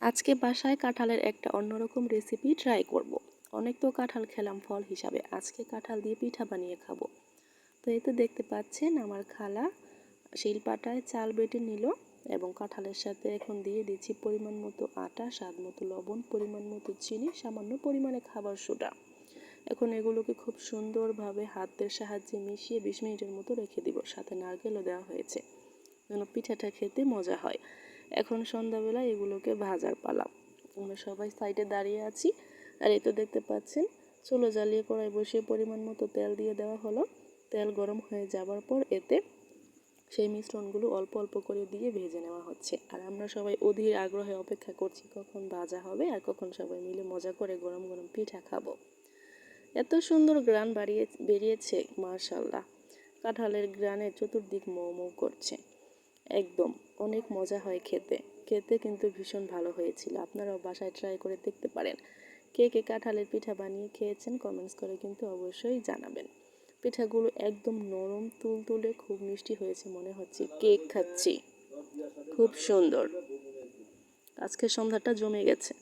আজকে বাসায় কাঁঠালের একটা অন্যরকম রেসিপি ট্রাই করব। অনেক তো কাঁঠাল খেলাম ফল হিসাবে, আজকে কাঁঠাল দিয়ে পিঠা বানিয়ে খাবো। তো এই তো দেখতে পাচ্ছেন আমার খালা শিলপাটায় চাল বেটে নিল এবং কাঁঠালের সাথে এখন দিয়ে দিচ্ছি পরিমাণ মতো আটা, স্বাদ মতো লবণ, পরিমাণ মতো চিনি, সামান্য পরিমাণে খাবার সোডা। এখন এগুলোকে খুব সুন্দরভাবে হাতের সাহায্যে মিশিয়ে 20 মিনিটের মতো রেখে দিব। সাথে নারকেলও দেওয়া হয়েছে যেন পিঠাটা খেতে মজা হয়। এখন সন্ধ্যাবেলা এগুলোকে ভাজার পালা। আমরা সবাই সাইডে দাঁড়িয়ে আছি। আর এই তো দেখতে পাচ্ছেন চুলো জ্বালিয়ে কড়াই বসিয়ে পরিমাণ মতো তেল দিয়ে দেওয়া হলো। তেল গরম হয়ে যাবার পর এতে সেই মিশ্রণগুলো অল্প অল্প করে দিয়ে ভেজে নেওয়া হচ্ছে। আর আমরা সবাই অধীর আগ্রহে অপেক্ষা করছি কখন ভাজা হবে আর কখন সবাই মিলে মজা করে গরম গরম পিঠা খাবো। এত সুন্দর গ্রান বেরিয়েছে, মাশাআল্লাহ। কাঁঠালের গ্রানে চতুর্দিক মৌ মৌ করছে। একদম অনেক মজা হয় খেতে। খেতে কিন্তু ভীষণ ভালো হয়েছিল। আপনারাও বাসায় ট্রাই করে দেখতে পারেন। কে কে কাঁঠালের পিঠা বানিয়ে খেয়েছেন কমেন্টস করে কিন্তু অবশ্যই জানাবেন। পিঠাগুলো একদম নরম তুলতুলে, খুব মিষ্টি হয়েছে, মনে হচ্ছে কেক খাচ্ছি। খুব সুন্দর। আজকে সন্ধ্যাটা জমে গেছে।